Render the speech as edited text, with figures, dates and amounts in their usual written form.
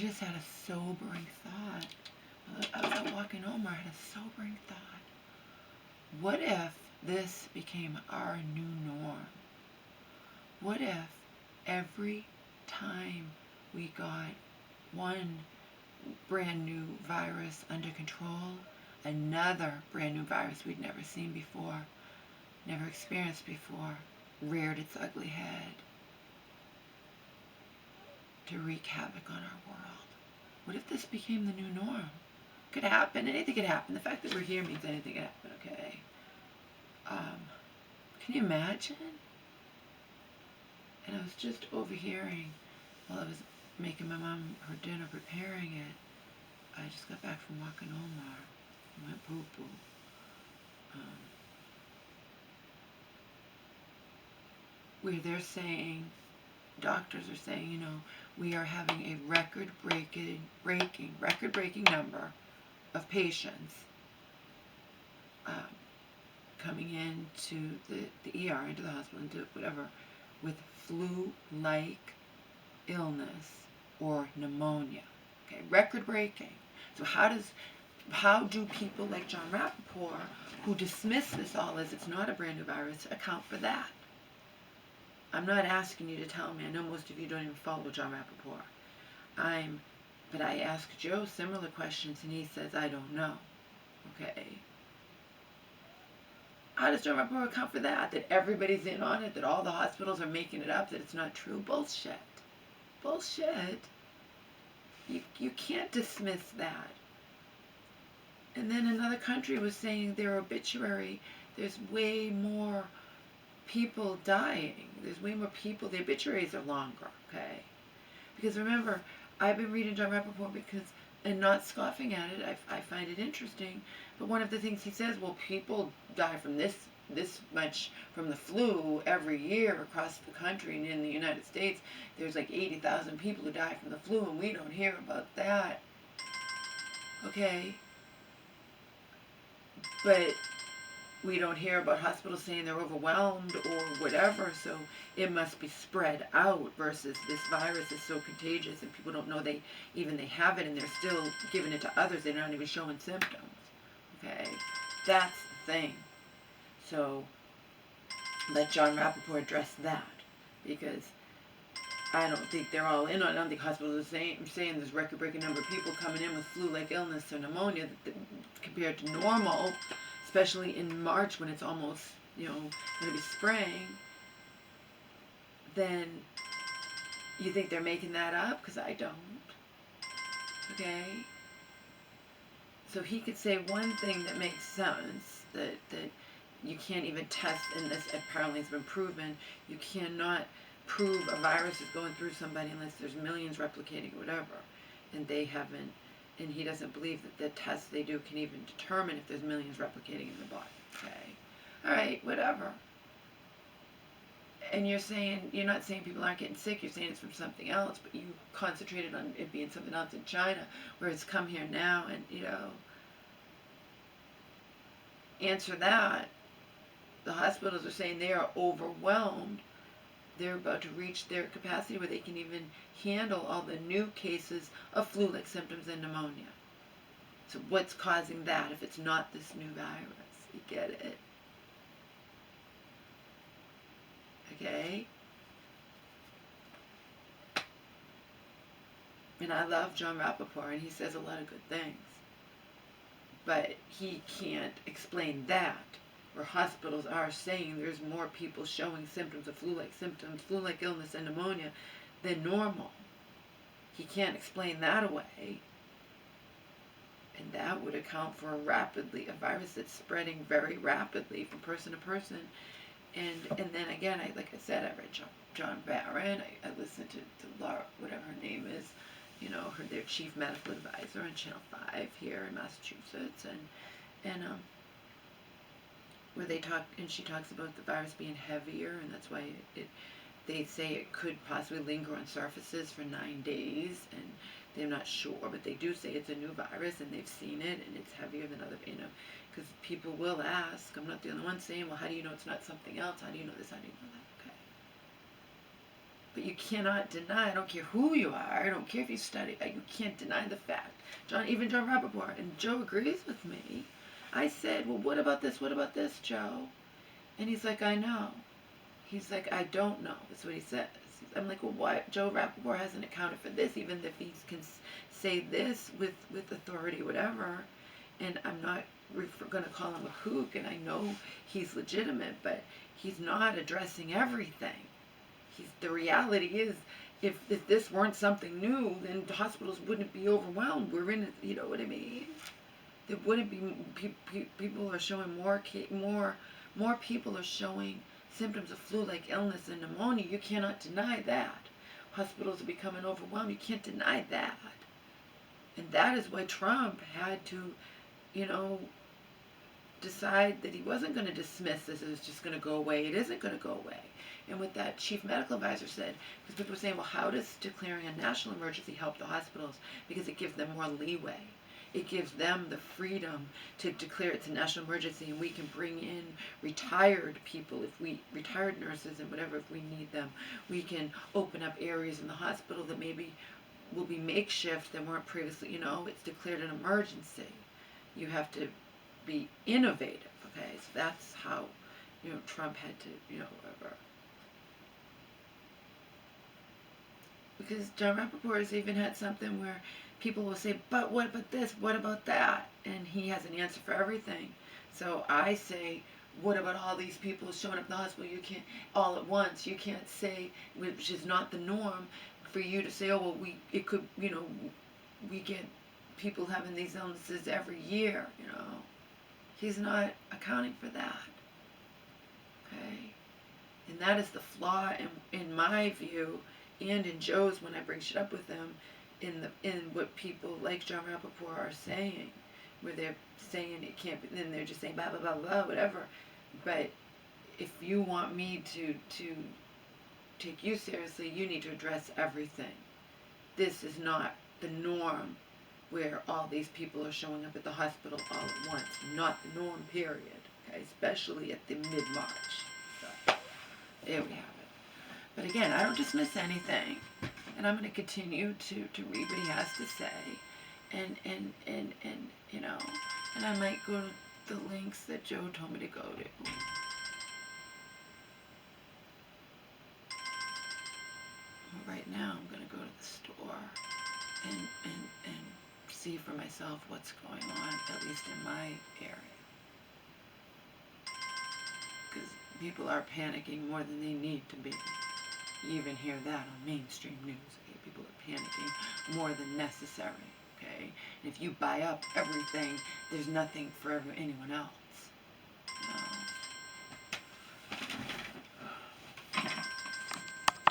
just had a sobering thought. I was out walking home, I had a sobering thought. What if this became our new norm? What if every time we got one brand new virus under control, another brand new virus we'd never seen before, never experienced before, reared its ugly head to wreak havoc on our world? What if this became the new norm? Could happen. Anything could happen. The fact that we're here means anything could happen, okay? Can you imagine? And I was just overhearing while I was making my mom her dinner, preparing it. I just got back from walking Omar. I went poo-poo. Where they're saying, doctors are saying, you know, we are having a record-breaking number of patients coming into the ER, into the hospital, into whatever, with flu-like illness or pneumonia. Okay, record-breaking. So how do people like John Rappaport, who dismiss this all as it's not a brand new virus, account for that? I'm not asking you to tell me. I know most of you don't even follow John Rappaport. But I asked Joe similar questions, and he says, I don't know. Okay. How does John Rappaport account for that? That everybody's in on it? That all the hospitals are making it up? That it's not true? Bullshit. Bullshit. You can't dismiss that. And then another country was saying their obituary, there's way more people dying. There's way more people. The obituaries are longer, okay? Because remember, I've been reading John Rappaport and not scoffing at it, I find it interesting, but one of the things he says, well, people die from this much from the flu every year across the country, and in the United States, there's like 80,000 people who die from the flu, and we don't hear about that. Okay? But we don't hear about hospitals saying they're overwhelmed or whatever, so it must be spread out versus this virus is so contagious and people don't know they have it and they're still giving it to others. They're not even showing symptoms. Okay? That's the thing. So let John Rappaport address that, because I don't think they're all in on it. I don't think hospitals are saying there's record-breaking number of people coming in with flu-like illness or pneumonia compared to normal, especially in March when it's almost, going to be spring. Then you think they're making that up? Because I don't. Okay? So he could say one thing that makes sense, that you can't even test, and this apparently has been proven, you cannot prove a virus is going through somebody unless there's millions replicating or whatever. And they haven't, and he doesn't believe that the tests they do can even determine if there's millions replicating in the body. Okay? Alright, whatever. And you're not saying people aren't getting sick, you're saying it's from something else, but you concentrated on it being something else in China, where it's come here now, and, answer that. The hospitals are saying they are overwhelmed. They're about to reach their capacity where they can even handle all the new cases of flu-like symptoms and pneumonia. So what's causing that if it's not this new virus? You get it? Okay? And I love John Rappaport, and he says a lot of good things. But he can't explain that, where hospitals are saying there's more people showing symptoms of flu-like illness and pneumonia than normal. He can't explain that away. And that would account for a virus that's spreading very rapidly from person to person. And then again, like I said, I read John Barron. I listened to Laura, whatever her name is, their chief medical advisor on Channel 5 here in Massachusetts, and where she talks about the virus being heavier, and that's why they say it could possibly linger on surfaces for 9 days, and they're not sure, but they do say it's a new virus, and they've seen it, and it's heavier than other, because people will ask. I'm not the only one saying, well, how do you know it's not something else? How do you know this? How do you know that? But you cannot deny, I don't care who you are, I don't care if you study, you can't deny the fact. Even John Rappaport, and Joe agrees with me. I said, well, what about this, Joe? And he's like, I know. He's like, I don't know. That's what he says. I'm like, well, why? Joe Rappaport hasn't accounted for this, even if he can say this with authority, whatever. And I'm not going to call him a kook, and I know he's legitimate, but he's not addressing everything. The reality is, if this weren't something new, then the hospitals wouldn't be overwhelmed. We're in it, you know what I mean? There wouldn't be, people are showing more people are showing symptoms of flu-like illness and pneumonia. You cannot deny that. Hospitals are becoming overwhelmed. You can't deny that. And that is why Trump had to, you know, decide that he wasn't going to dismiss this. It was just going to go away. It isn't going to go away. And what that chief medical advisor said, because people were saying, well, how does declaring a national emergency help the hospitals? Because it gives them more leeway. It gives them the freedom to declare it's a national emergency, and we can bring in retired people, retired nurses and whatever, if we need them. We can open up areas in the hospital that maybe will be makeshift that weren't previously, you know, it's declared an emergency. You have to be innovative, okay? So that's how, you know, Trump had to, you know, whatever. Because John Rappaport has even had something where people will say, but what about this? What about that? And he has an answer for everything. So I say, what about all these people showing up in the hospital? You can't, all at once, you can't say, which is not the norm, for you to say, oh, well, it could, you know, we get people having these illnesses every year, you know. He's not accounting for that. Okay? And that is the flaw in my view, and in Joe's when I bring shit up with him, in what people like John Rappaport are saying, where they're saying it can't be, then they're just saying blah, blah, blah, blah, whatever. But if you want me to take you seriously, you need to address everything. This is not the norm where all these people are showing up at the hospital all at once. Not the norm, period. Okay? Especially at the mid-March. So, there we have it. But again, I don't dismiss anything. And I'm going to continue to read what he has to say. And you know, and I might go to the links that Joe told me to go to. Right now, I'm going to go to the store and see for myself what's going on, at least in my area. Because people are panicking more than they need to be. You even hear that on mainstream news. Okay? People are panicking more than necessary. Okay? And if you buy up everything, there's nothing for anyone else.